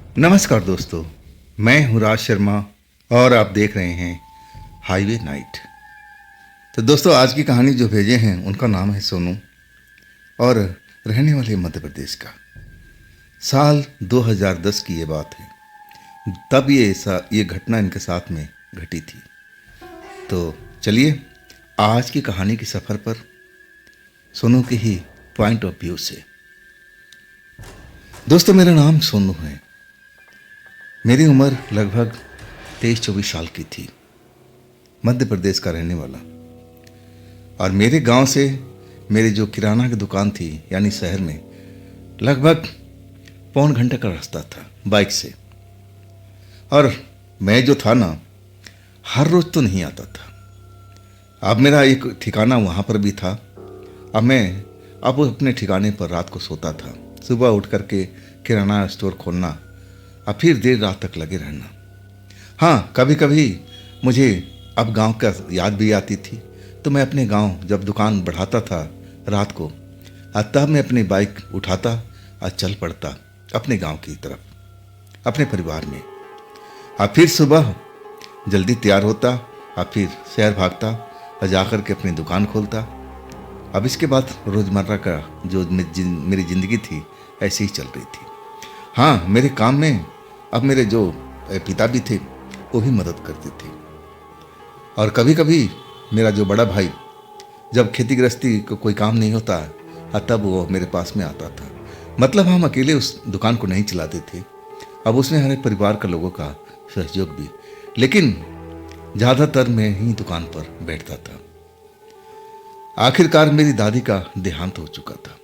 नमस्कार दोस्तों, मैं हूँ राज शर्मा और आप देख रहे हैं हाईवे नाइट। तो दोस्तों, आज की कहानी जो भेजे हैं उनका नाम है सोनू और रहने वाले मध्य प्रदेश का। साल 2010 की ये बात है। तब ये घटना इनके साथ में घटी थी। तो चलिए आज की कहानी के सफ़र पर सोनू के ही पॉइंट ऑफ व्यू से। दोस्तों, मेरा नाम सोनू है। मेरी उम्र लगभग 23-24 साल की थी। मध्य प्रदेश का रहने वाला। और मेरे गांव से मेरी जो किराना की दुकान थी यानी शहर में लगभग पौन घंटे का रास्ता था बाइक से। और मैं जो था ना, हर रोज़ तो नहीं आता था। अब मेरा एक ठिकाना वहाँ पर भी था। अब अपने ठिकाने पर रात को सोता था। सुबह उठ करके किराना स्टोर खोलना और फिर देर रात तक लगे रहना। हाँ, कभी कभी मुझे अब गांव का याद भी आती थी, तो मैं अपने गांव जब दुकान बढ़ाता था रात को, तब मैं अपनी बाइक उठाता और चल पड़ता अपने गांव की तरफ, अपने परिवार में। और फिर सुबह जल्दी तैयार होता और फिर शहर भागता और जाकर के अपनी दुकान खोलता। अब इसके बाद रोज़मर्रा का जो मेरी ज़िंदगी थी ऐसे ही चल रही थी। हाँ, मेरे काम में अब मेरे जो पिता भी थे वो भी मदद करते थे। और कभी कभी मेरा जो बड़ा भाई, जब खेती गृहस्थी को कोई काम नहीं होता तब वो मेरे पास में आता था। मतलब हम अकेले उस दुकान को नहीं चलाते थे, अब उसमें हमारे परिवार के लोगों का सहयोग भी। लेकिन ज़्यादातर मैं ही दुकान पर बैठता था। आखिरकार मेरी दादी का देहांत हो चुका था।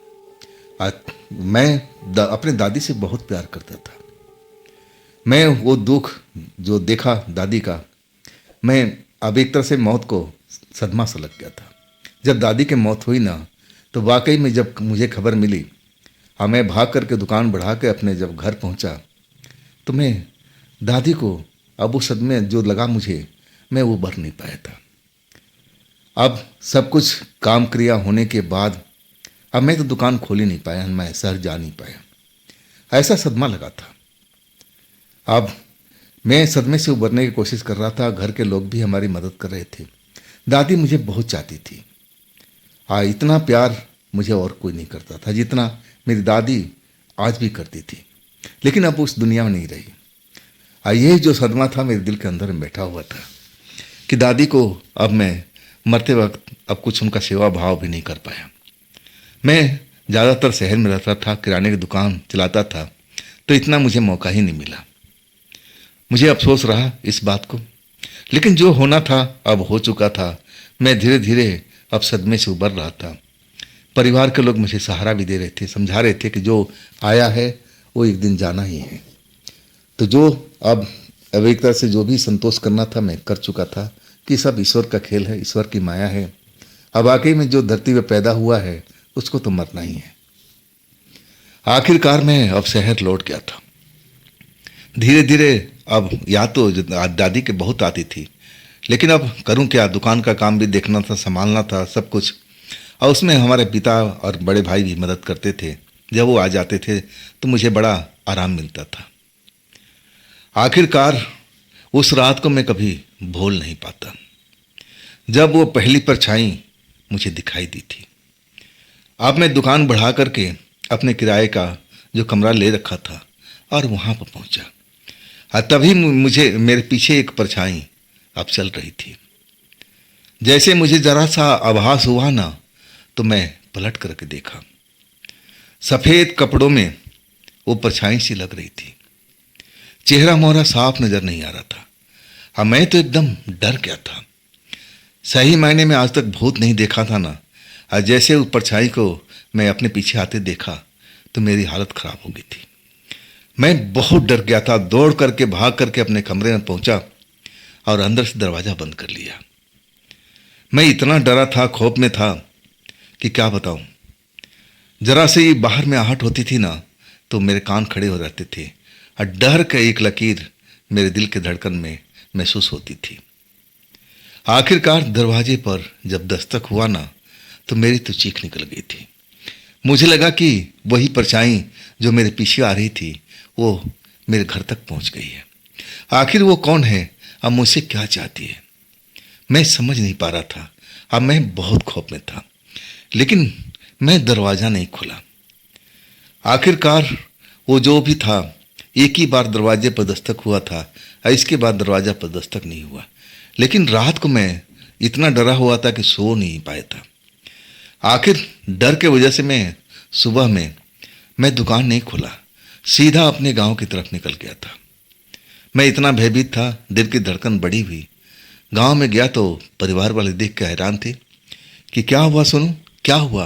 मैं अपने दादी से बहुत प्यार करता था। मैं वो दुख जो देखा दादी का, मैं अब एक तरह से मौत को सदमा सा लग गया था। जब दादी की मौत हुई ना, तो वाकई में जब मुझे खबर मिली और मैं भाग करके दुकान बढ़ा के अपने जब घर पहुंचा, तो मैं दादी को अब वो सदमे जो लगा मुझे, मैं वो भर नहीं पाया था। अब सब कुछ काम क्रिया होने के बाद अब मैं तो दुकान खोल ही नहीं पाया, मैं शहर जा नहीं पाया। ऐसा सदमा लगा था। अब मैं सदमे से उबरने की कोशिश कर रहा था। घर के लोग भी हमारी मदद कर रहे थे। दादी मुझे बहुत चाहती थी। इतना प्यार मुझे और कोई नहीं करता था जितना मेरी दादी आज भी करती थी। लेकिन अब उस दुनिया में नहीं रही। यही जो सदमा था मेरे दिल के अंदर में बैठा हुआ था कि दादी को अब मैं मरते वक्त अब कुछ उनका सेवा भाव भी नहीं कर पाया। मैं ज़्यादातर शहर में रहता था, किराने की दुकान चलाता था, तो इतना मुझे मौका ही नहीं मिला। मुझे अफसोस रहा इस बात को। लेकिन जो होना था अब हो चुका था। मैं धीरे धीरे अब सदमे से उबर रहा था। परिवार के लोग मुझे सहारा भी दे रहे थे, समझा रहे थे कि जो आया है वो एक दिन जाना ही है। तो जो अब एक तरह से जो भी संतोष करना था मैं कर चुका था कि सब ईश्वर का खेल है, ईश्वर की माया है। अब वाकई में जो धरती में पैदा हुआ है उसको तो मरना ही है। आखिरकार मैं अब शहर लौट गया था। धीरे धीरे अब या तो दादी के बहुत आती थी, लेकिन अब करूं क्या, दुकान का काम भी देखना था, संभालना था सब कुछ। और उसमें हमारे पिता और बड़े भाई भी मदद करते थे। जब वो आ जाते थे तो मुझे बड़ा आराम मिलता था। आखिरकार उस रात को मैं कभी भूल नहीं पाता, जब वो पहली परछाई मुझे दिखाई दी थी। अब मैं दुकान बढ़ा करके अपने किराए का जो कमरा ले रखा था और वहाँ पर पहुँचा। तभी मुझे मेरे पीछे एक परछाई अब चल रही थी। जैसे मुझे जरा सा आभास हुआ ना, तो मैं पलट करके देखा। सफ़ेद कपड़ों में वो परछाई सी लग रही थी। चेहरा मोहरा साफ नज़र नहीं आ रहा था। मैं तो एकदम डर गया था। सही मायने में आज तक भूत नहीं देखा था ना। जैसे उस परछाई को मैं अपने पीछे आते देखा तो मेरी हालत ख़राब हो गई थी। मैं बहुत डर गया था। दौड़ करके भाग करके अपने कमरे में पहुंचा और अंदर से दरवाज़ा बंद कर लिया। मैं इतना डरा था, खौफ में था कि क्या बताऊं। जरा से ही बाहर में आहट होती थी ना, तो मेरे कान खड़े हो जाते थे और डर का एक लकीर मेरे दिल के धड़कन में महसूस होती थी। आखिरकार दरवाजे पर जब दस्तक हुआ ना, तो मेरी तो चीख निकल गई थी। मुझे लगा कि वही परछाई जो मेरे पीछे आ रही थी वो मेरे घर तक पहुंच गई है। आखिर वो कौन है, अब मुझसे क्या चाहती है, मैं समझ नहीं पा रहा था। अब मैं बहुत खौफ में था, लेकिन मैं दरवाज़ा नहीं खोला। आखिरकार वो जो भी था, एक ही बार दरवाजे पर दस्तक हुआ था और इसके बाद दरवाज़ा पर दस्तक नहीं हुआ। लेकिन रात को मैं इतना डरा हुआ था कि सो नहीं पाया था। आखिर डर के वजह से मैं सुबह में मैं दुकान नहीं खोला, सीधा अपने गांव की तरफ निकल गया था। मैं इतना भयभीत था, दिल की धड़कन बढ़ी हुई। गांव में गया तो परिवार वाले देख के हैरान थे कि क्या हुआ सोनू, क्या हुआ,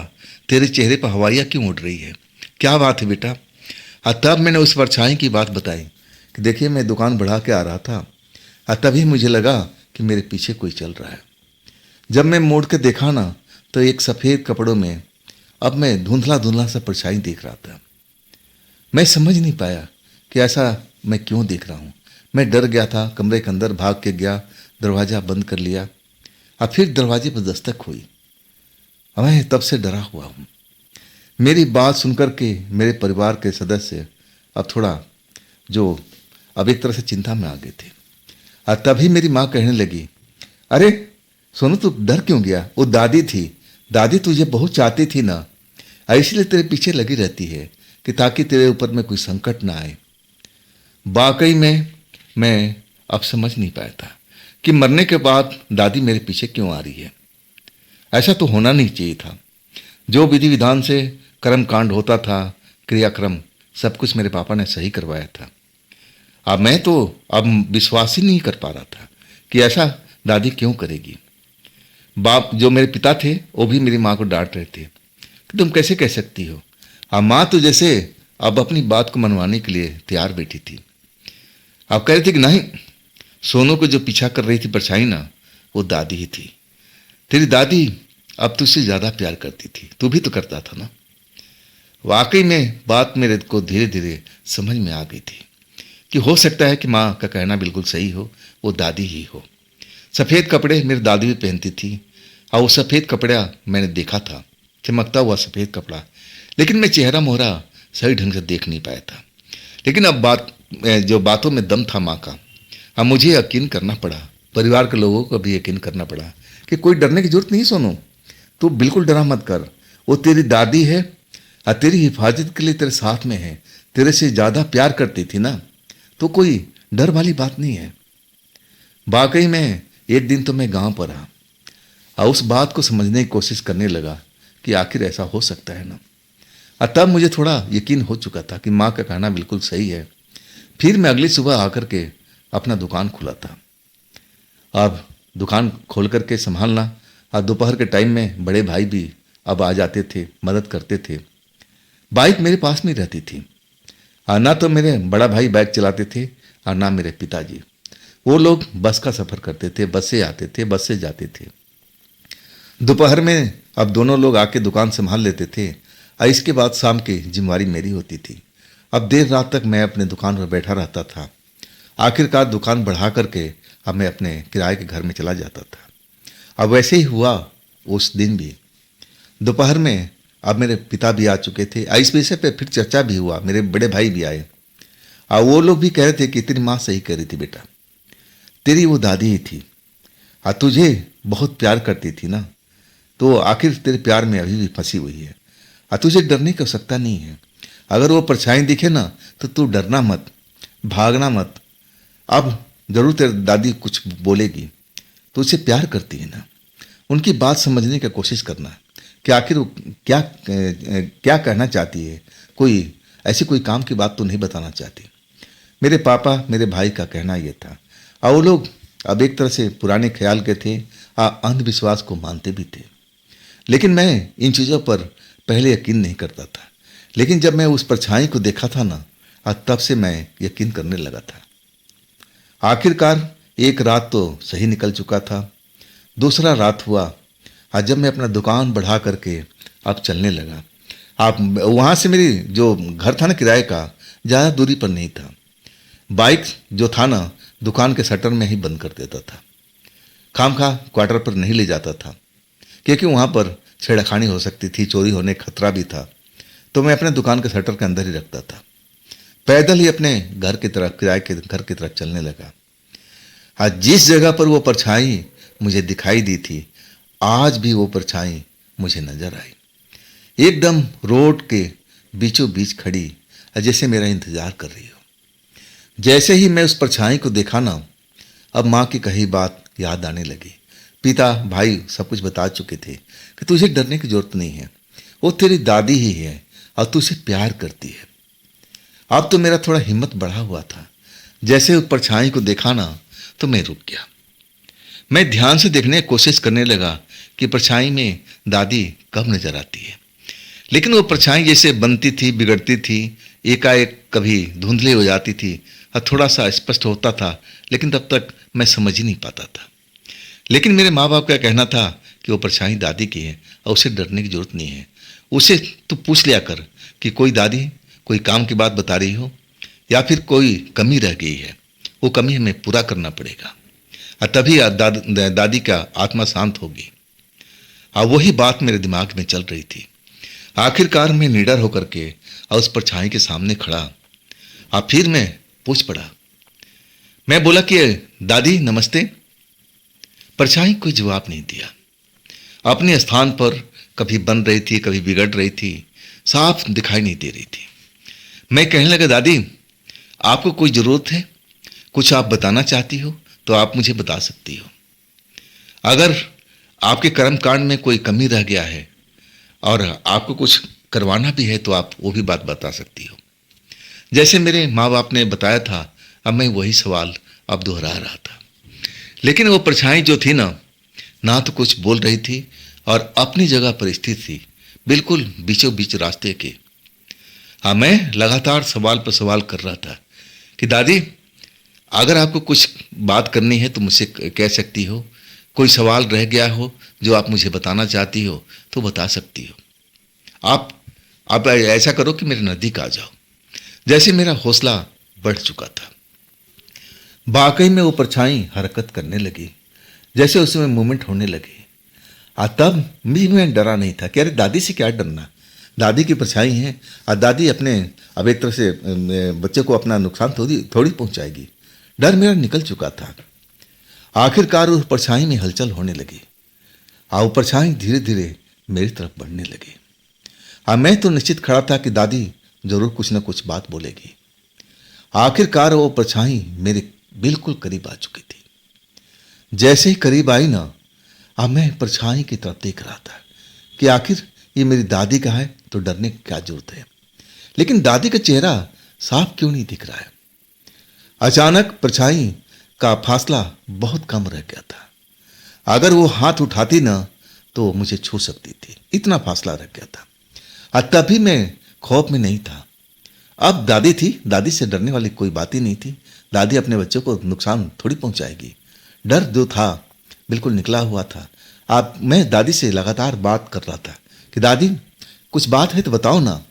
तेरे चेहरे पर हवाइयाँ क्यों उड़ रही है, क्या बात है बेटा। और तब मैंने उस परछाई की बात बताई कि देखिए मैं दुकान बढ़ा के आ रहा था और तभी मुझे लगा कि मेरे पीछे कोई चल रहा है। जब मैं मोड़ के देखा ना तो एक सफ़ेद कपड़ों में अब मैं धुंधला धुंधला सा परछाई देख रहा था। मैं समझ नहीं पाया कि ऐसा मैं क्यों देख रहा हूँ। मैं डर गया था, कमरे के अंदर भाग के गया, दरवाज़ा बंद कर लिया और फिर दरवाजे पर दस्तक हुई। मैं तब से डरा हुआ हूँ। मेरी बात सुनकर के मेरे परिवार के सदस्य अब थोड़ा जो अब एक तरह से चिंता में आ गए थे। और तभी मेरी माँ कहने लगी, अरे सोनू तू डर क्यों गया, वो दादी थी, दादी तुझे बहुत चाहती थी ना, इसलिए तेरे पीछे लगी रहती है कि ताकि तेरे ऊपर में कोई संकट ना आए। वाकई में मैं अब समझ नहीं पाया था कि मरने के बाद दादी मेरे पीछे क्यों आ रही है। ऐसा तो होना नहीं चाहिए था। जो विधि विधान से कर्म कांड होता था, क्रियाक्रम सब कुछ मेरे पापा ने सही करवाया था। अब मैं तो अब विश्वास ही नहीं कर पा रहा था कि ऐसा दादी क्यों करेगी। बाप जो मेरे पिता थे वो भी मेरी माँ को डांट रहे थे कि तुम कैसे कह सकती हो। अब माँ तो जैसे अब अपनी बात को मनवाने के लिए तैयार बैठी थी। अब कह रही थी कि नहीं, सोनू को जो पीछा कर रही थी परछाई ना, वो दादी ही थी। तेरी दादी अब तुझसे ज़्यादा प्यार करती थी, तू भी तो करता था ना। वाकई में बात मेरे को धीरे धीरे समझ में आ गई थी कि हो सकता है कि माँ का कहना बिल्कुल सही हो, वो दादी ही हो। सफ़ेद कपड़े मेरी दादी भी पहनती थी और वो सफ़ेद कपड़ा मैंने देखा था, चमकता हुआ सफ़ेद कपड़ा, लेकिन मैं चेहरा मोहरा सही ढंग से देख नहीं पाया था। लेकिन अब जो बातों में दम था माँ का, अब मुझे यकीन करना पड़ा, परिवार के लोगों को भी यकीन करना पड़ा कि कोई डरने की जरूरत नहीं सोनू, तू बिल्कुल डरा मत कर, वो तेरी दादी है और तेरी हिफाजत के लिए तेरे साथ में है, तेरे से ज़्यादा प्यार करती थी ना, तो कोई डर वाली बात नहीं है। वाकई में एक दिन तो मैं गांव पर रहा और उस बात को समझने की कोशिश करने लगा कि आखिर ऐसा हो सकता है ना। और तब मुझे थोड़ा यकीन हो चुका था कि माँ का कहना बिल्कुल सही है। फिर मैं अगली सुबह आकर के अपना दुकान खुला था। अब दुकान खोल करके संभालना, और दोपहर के टाइम में बड़े भाई भी अब आ जाते थे, मदद करते थे। बाइक मेरे पास में रहती थी, और ना तो मेरे बड़ा भाई बाइक चलाते थे और ना मेरे पिताजी। वो लोग बस का सफ़र करते थे, बस से आते थे, बस से जाते थे। दोपहर में अब दोनों लोग आके दुकान संभाल लेते थे और इसके बाद शाम की जिम्मेवारी मेरी होती थी। अब देर रात तक मैं अपने दुकान पर बैठा रहता था। आखिरकार दुकान बढ़ा करके अब मैं अपने किराए के घर में चला जाता था। अब वैसे ही हुआ उस दिन भी। दोपहर में अब मेरे पिता भी आ चुके थे, इस विषय पे फिर चर्चा भी हुआ, मेरे बड़े भाई भी आए और वो लोग भी कह रहे थे कि तेरी माँ सही कह रही थी बेटा, तेरी वो दादी ही थी और तुझे बहुत प्यार करती थी ना, तो आखिर तेरे प्यार में अभी भी फंसी हुई है और तुझे डरने की आवश्यकता नहीं है। अगर वो परछाई दिखे ना तो तू डरना मत, भागना मत। अब जरूर तेरी दादी कुछ बोलेगी, तो उसे प्यार करती है ना, उनकी बात समझने की कोशिश करना कि आखिर वो क्या कहना चाहती है। कोई ऐसी कोई काम की बात तो नहीं बताना चाहती। मेरे पापा मेरे भाई का कहना यह था और वो लोग अब एक तरह से पुराने ख्याल के थे और अंधविश्वास को मानते भी थे। लेकिन मैं इन चीज़ों पर पहले यकीन नहीं करता था, लेकिन जब मैं उस परछाई को देखा था ना, तब से मैं यकीन करने लगा था। आखिरकार एक रात तो सही निकल चुका था। दूसरा रात हुआ आज जब मैं अपना दुकान बढ़ा करके अब चलने लगा। आप वहाँ से मेरी जो घर था ना किराए का, ज़्यादा दूरी पर नहीं था। बाइक जो था ना दुकान के शटर में ही बंद कर देता था, खामखा क्वार्टर पर नहीं ले जाता था क्योंकि वहाँ पर छेड़खानी हो सकती थी, चोरी होने का खतरा भी था, तो मैं अपने दुकान के शटर के अंदर ही रखता था। पैदल ही अपने घर की तरफ, किराए के घर की तरफ चलने लगा। आज जिस जगह पर वो परछाई मुझे दिखाई दी थी, आज भी वो परछाई मुझे नजर आई, एकदम रोड के बीचों बीच खड़ी, जैसे मेरा इंतजार कर रही हो। जैसे ही मैं उस परछाई को देखा ना, अब माँ की कही बात याद आने लगी। पिता भाई सब कुछ बता चुके थे कि तुझे डरने की जरूरत नहीं है, वो तेरी दादी ही है और तू उसे प्यार करती है। अब तो मेरा थोड़ा हिम्मत बढ़ा हुआ था। जैसे उस परछाई को देखा ना, तो मैं रुक गया। मैं ध्यान से देखने की कोशिश करने लगा कि परछाई में दादी कब नजर आती है, लेकिन वो परछाई जैसे बनती थी, बिगड़ती थी, एकाएक कभी धुंधली हो जाती थी और थोड़ा सा स्पष्ट होता था, लेकिन तब तक मैं समझ ही नहीं पाता था। लेकिन मेरे माँ बाप का कहना था कि वो परछाई दादी की है और उसे डरने की जरूरत नहीं है, उसे तू पूछ लिया कर कि कोई दादी कोई काम की बात बता रही हो या फिर कोई कमी रह गई है, वो कमी हमें पूरा करना पड़ेगा और तभी दादी का आत्मा शांत होगी। और वही बात मेरे दिमाग में चल रही थी। आखिरकार मैं निडर होकर के और उस परछाई के सामने खड़ा और फिर मैं पूछ पड़ा। मैं बोला कि दादी नमस्ते। परछाई कोई जवाब नहीं दिया, अपने स्थान पर कभी बन रही थी, कभी बिगड़ रही थी, साफ दिखाई नहीं दे रही थी। मैं कहने लगा, दादी आपको कोई ज़रूरत है, कुछ आप बताना चाहती हो तो आप मुझे बता सकती हो। अगर आपके कर्मकांड में कोई कमी रह गया है और आपको कुछ करवाना भी है तो आप वो भी बात बता सकती हो। जैसे मेरे माँ बाप ने बताया था, अब मैं वही सवाल अब दोहरा रहा था। लेकिन वो परछाई जो थी ना तो कुछ बोल रही थी और अपनी जगह पर स्थित थी, बिल्कुल बीचों बीच रास्ते के। हाँ, मैं लगातार सवाल पर सवाल कर रहा था कि दादी अगर आपको कुछ बात करनी है तो मुझसे कह सकती हो, कोई सवाल रह गया हो जो आप मुझे बताना चाहती हो तो बता सकती हो। आप ऐसा करो कि मेरे नज़दीक आ जाओ। जैसे मेरा हौसला बढ़ चुका था, वाकई में वो परछाई हरकत करने लगी, जैसे उसमें मूवमेंट होने लगी। तब भी मैं डरा नहीं था कि अरे दादी से क्या डरना, दादी की परछाई है और दादी अपने अब एक तरह से बच्चे को अपना नुकसान थोड़ी पहुंचाएगी। डर मेरा निकल चुका था। आखिरकार उस परछाई में हलचल होने लगी और वो परछाई धीरे धीरे मेरी तरफ बढ़ने लगी। मैं तो निश्चित खड़ा था कि दादी जरूर कुछ न कुछ बात बोलेगी। आखिरकार वो परछाई मेरे बिल्कुल करीब आ चुकी थी। जैसे ही करीब आई ना, अब मैं परछाई की तरफ देख रहा था कि आखिर ये मेरी दादी का है तो डरने की क्या जरूरत है, लेकिन दादी का चेहरा साफ क्यों नहीं दिख रहा है। अचानक परछाई का फासला बहुत कम रह गया था। अगर वो हाथ उठाती ना तो मुझे छू सकती थी, इतना फासला रह गया था। तभी मैं खौफ में नहीं था। अब दादी थी, दादी से डरने वाली कोई बात ही नहीं थी। दादी अपने बच्चों को नुकसान थोड़ी पहुंचाएगी। डर जो था बिल्कुल निकला हुआ था। मैं दादी से लगातार बात कर रहा था कि दादी कुछ बात है तो बताओ ना,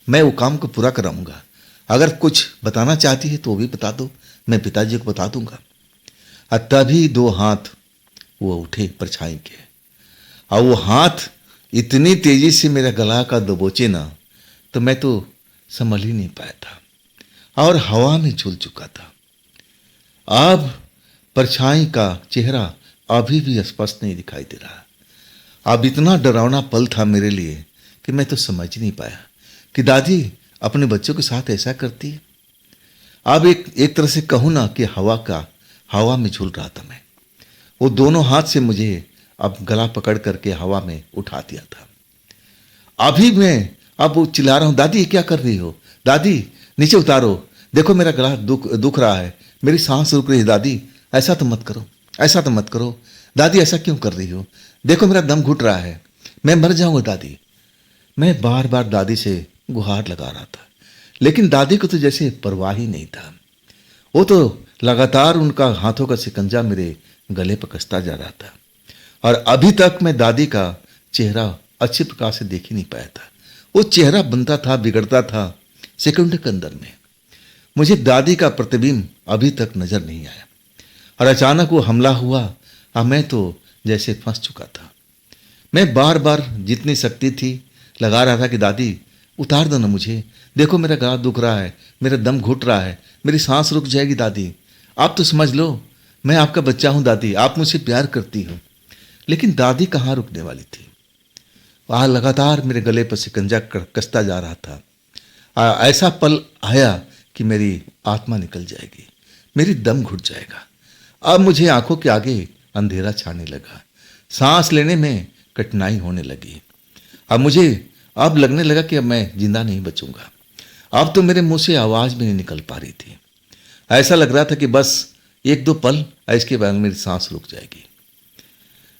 मैं वो काम को पूरा कराऊंगा। अगर कुछ बताना चाहती है तो वो भी बता दो, मैं पिताजी को बता दूंगा। तभी दो हाथ वो उठे परछाई के और वो हाथ इतनी तेजी से मेरा गला का दबोचे ना, तो मैं तो संभल ही नहीं पाया था और हवा में झूल चुका था। अब परछाई का चेहरा अभी भी स्पष्ट नहीं दिखाई दे रहा। अब इतना डरावना पल था मेरे लिए कि मैं तो समझ नहीं पाया कि दादी अपने बच्चों के साथ ऐसा करती है। अब एक तरह से कहूँ ना कि हवा में झूल रहा था मैं। वो दोनों हाथ से मुझे अब गला पकड़ करके हवा में उठा दिया था। अभी मैं अब वो चिल्ला रहा हूँ, दादी ये क्या कर रही हो, दादी नीचे उतारो, देखो मेरा गला दुख रहा है, मेरी सांस रुक रही है, दादी ऐसा तो मत करो, ऐसा तो मत करो, दादी ऐसा क्यों कर रही हो, देखो मेरा दम घुट रहा है, मैं मर जाऊंगा दादी। मैं बार बार दादी से गुहार लगा रहा था, लेकिन दादी को तो जैसे परवाह ही नहीं था। वो तो लगातार उनका हाथों का शिकंजा मेरे गले पर कसता जा रहा था और अभी तक मैं दादी का चेहरा अच्छी प्रकार से देख ही नहीं पाया था। वो चेहरा बनता था, बिगड़ता था सेकंड के अंदर में। मुझे दादी का प्रतिबिंब अभी तक नजर नहीं आया और अचानक वो हमला हुआ और मैं तो जैसे फंस चुका था। मैं बार बार जितनी शक्ति थी लगा रहा था कि दादी उतार दो ना मुझे, देखो मेरा गला दुख रहा है, मेरा दम घुट रहा है, मेरी सांस रुक जाएगी दादी। आप तो समझ लो, मैं आपका बच्चा हूं दादी, आप मुझसे प्यार करती हो। लेकिन दादी कहाँ रुकने वाली थी। वह लगातार मेरे गले पर शिकंजा कसता जा रहा था। ऐसा पल आया कि मेरी आत्मा निकल जाएगी, मेरी दम घुट जाएगा। अब मुझे आंखों के आगे अंधेरा छाने लगा, सांस लेने में कठिनाई होने लगी। अब लगने लगा कि अब मैं जिंदा नहीं बचूंगा। अब तो मेरे मुंह से आवाज भी नहीं निकल पा रही थी। ऐसा लग रहा था कि बस एक दो पल, इसके बाद मेरी सांस रुक जाएगी।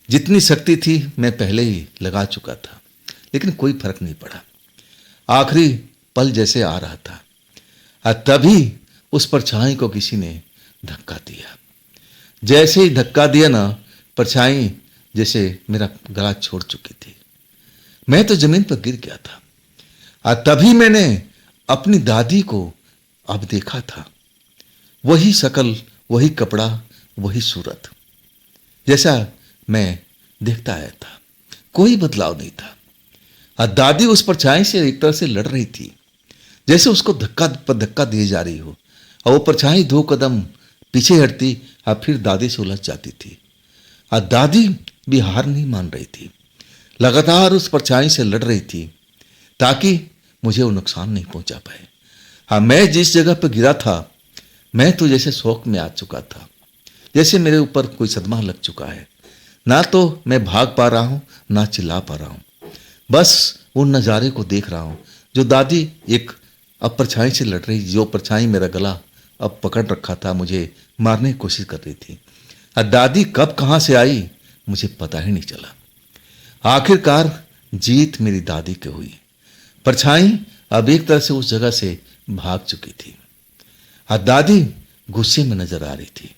जितनी शक्ति थी मैं पहले ही लगा चुका था, लेकिन कोई फर्क नहीं पड़ा। आखिरी पल जैसे आ रहा था, तभी उस परछाई को किसी ने धक्का दिया। जैसे ही धक्का दिया ना, परछाई जैसे मेरा गला छोड़ चुकी थी। मैं तो जमीन पर गिर गया था। तभी मैंने अपनी दादी को अब देखा था। वही शकल, वही कपड़ा, वही सूरत, जैसा मैं देखता आया था। कोई बदलाव नहीं था। दादी उस परछाई से एक तरह से लड़ रही थी, जैसे उसको धक्का पर धक्का दिए जा रही हो। और वो परछाई 2 कदम पीछे हटती और फिर दादी से उलझ जाती थी। दादी भी हार नहीं मान रही थी, लगातार उस परछाई से लड़ रही थी ताकि मुझे वो नुकसान नहीं पहुंचा पाए। मैं जिस जगह पर गिरा था, मैं तो जैसे शौक में आ चुका था, जैसे मेरे ऊपर कोई सदमा लग चुका है। ना तो मैं भाग पा रहा हूं, ना चिल्ला पा रहा हूं। बस उन नज़ारे को देख रहा हूं जो दादी एक अब परछाई से लड़ रही, जो परछाई मेरा गला अब पकड़ रखा था, मुझे मारने की कोशिश कर रही थी। दादी कब कहाँ से आई मुझे पता ही नहीं चला। आखिरकार जीत मेरी दादी की हुई। परछाई अब एक तरह से उस जगह से भाग चुकी थी। दादी गुस्से में नजर आ रही थी।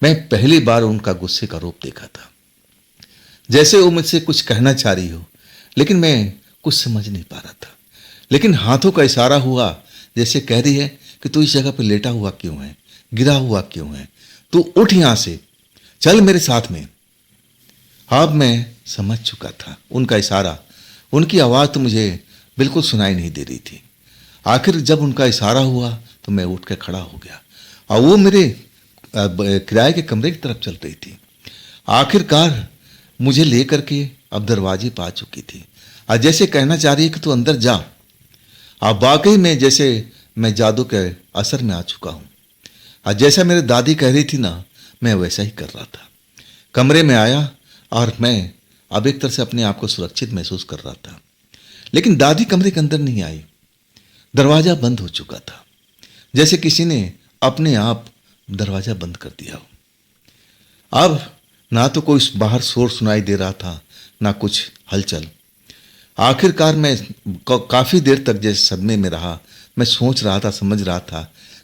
मैं पहली बार उनका गुस्से का रूप देखा था, जैसे वो मुझसे कुछ कहना चाह रही हो, लेकिन मैं कुछ समझ नहीं पा रहा था। लेकिन हाथों का इशारा हुआ, जैसे कह रही है कि तू इस जगह पर लेटा हुआ क्यों है, गिरा हुआ क्यों है, तू उठ यहां से, चल मेरे साथ में। अब मैं समझ चुका था उनका इशारा। उनकी आवाज तो मुझे बिल्कुल सुनाई नहीं दे रही थी। आखिर जब उनका इशारा हुआ तो मैं उठ के खड़ा हो गया और वो मेरे किराए के कमरे की तरफ चल रही थी। आखिरकार मुझे लेकर के अब दरवाजे पर आ चुकी थी और जैसे कहना चाह रही है कि तू अंदर जा। अब वाकई में जैसे मैं जादू के असर में आ चुका हूं। और जैसा मेरी दादी कह रही थी ना, मैं वैसा ही कर रहा था। कमरे में आया और मैं अब एक तरह से अपने आप को सुरक्षित महसूस कर रहा था। लेकिन दादी कमरे के अंदर नहीं आई। दरवाजा बंद हो चुका था, जैसे किसी ने अपने आप दरवाजा बंद कर दिया हो। अब ना तो कोई बाहर शोर सुनाई दे रहा था, ना कुछ हलचल। आखिरकार मैं काफी देर तक जैसे सदमे में रहा। मैं सोच रहा था, समझ रहा था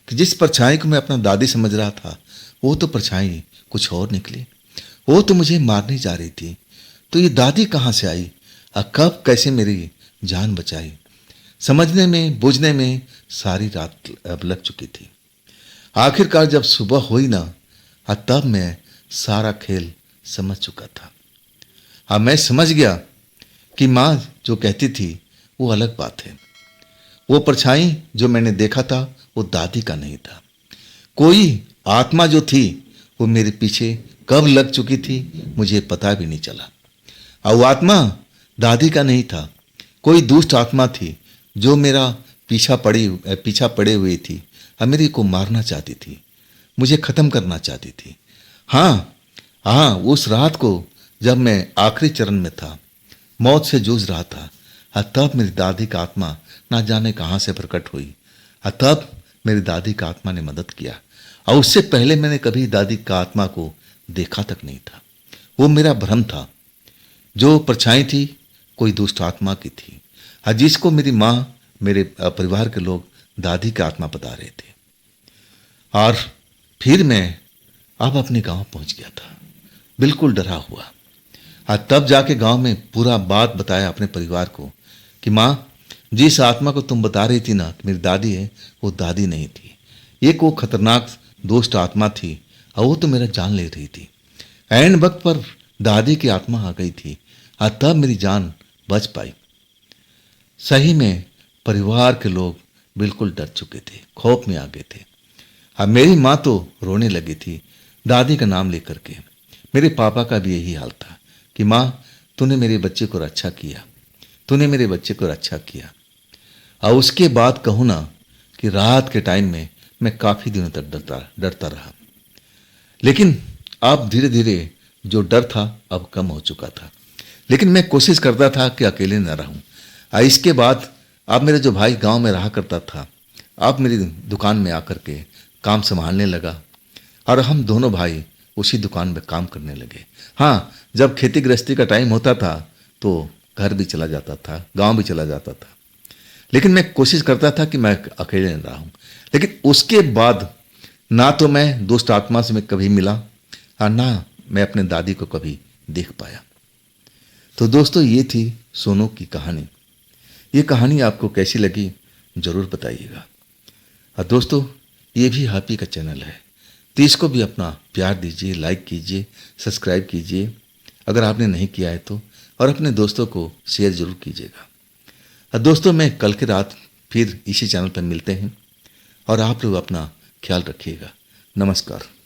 कि जिस परछाई को मैं अपना दादी समझ रहा था, वो तो परछाई कुछ और निकली। वो तो मुझे मारने जा रही थी। तो ये दादी कहाँ से आई और कब कैसे मेरी जान बचाई, समझने में बुझने में सारी रात अब लग चुकी थी। आखिरकार जब सुबह हुई ना, तब मैं सारा खेल समझ चुका था। अब मैं समझ गया कि माँ जो कहती थी वो अलग बात है। वो परछाई जो मैंने देखा था वो दादी का नहीं था। कोई आत्मा जो थी वो मेरे पीछे कब लग चुकी थी मुझे पता भी नहीं चला। और वो आत्मा दादी का नहीं था, कोई दुष्ट आत्मा थी जो मेरा पीछा पड़े हुए थी और मेरे को मारना चाहती थी, मुझे खत्म करना चाहती थी। हाँ, उस रात को जब मैं आखिरी चरण में था, मौत से जूझ रहा था, तब मेरी दादी का आत्मा ना जाने कहाँ से प्रकट हुई। तब मेरी दादी का आत्मा ने मदद किया। और उससे पहले मैंने कभी दादी का आत्मा को देखा तक नहीं था। वो मेरा भ्रम था। जो परछाई थी कोई दुष्ट आत्मा की थी, जिसको मेरी माँ, मेरे परिवार के लोग दादी का आत्मा बता रहे थे। और फिर मैं अब अपने गांव पहुंच गया था, बिल्कुल डरा हुआ। तब जाके गांव में पूरा बात बताया अपने परिवार को कि माँ, जिस आत्मा को तुम बता रही थी ना कि मेरी दादी है, वो दादी नहीं थी। एक वो खतरनाक दुष्ट आत्मा थी और वो तो मेरा जान ले रही थी। ऐन वक्त पर दादी की आत्मा आ गई थी और तब मेरी जान बच पाई। सही में परिवार के लोग बिल्कुल डर चुके थे, खौफ में आ गए थे। अब मेरी माँ तो रोने लगी थी दादी का नाम लेकर के। मेरे पापा का भी यही हाल था कि माँ, तूने मेरे बच्चे को रक्षा किया, तूने मेरे बच्चे को रक्षा किया। और उसके बाद कहूँ ना कि रात के टाइम में मैं काफ़ी दिनों तक डरता डरता रहा। लेकिन अब धीरे धीरे जो डर था अब कम हो चुका था। लेकिन मैं कोशिश करता था कि अकेले न रहूं। इसके बाद अब मेरे जो भाई गांव में रहा करता था, अब मेरी दुकान में आकर के काम संभालने लगा और हम दोनों भाई उसी दुकान में काम करने लगे। हाँ, जब खेती गृहस्थी का टाइम होता था तो घर भी चला जाता था, गांव भी चला जाता था। लेकिन मैं कोशिश करता था कि मैं अकेले न रहूं। लेकिन उसके बाद ना तो मैं दुष्ट आत्मा से मैं कभी मिला और ना मैं अपने दादी को कभी देख पाया। तो दोस्तों, ये थी सोनू की कहानी। ये कहानी आपको कैसी लगी ज़रूर बताइएगा। और दोस्तों, ये भी आप ही का चैनल है, तो इसको भी अपना प्यार दीजिए, लाइक कीजिए, सब्सक्राइब कीजिए अगर आपने नहीं किया है तो, और अपने दोस्तों को शेयर ज़रूर कीजिएगा। और दोस्तों, मैं कल की रात फिर इसी चैनल पर मिलते हैं और आप लोग अपना ख्याल रखिएगा। नमस्कार।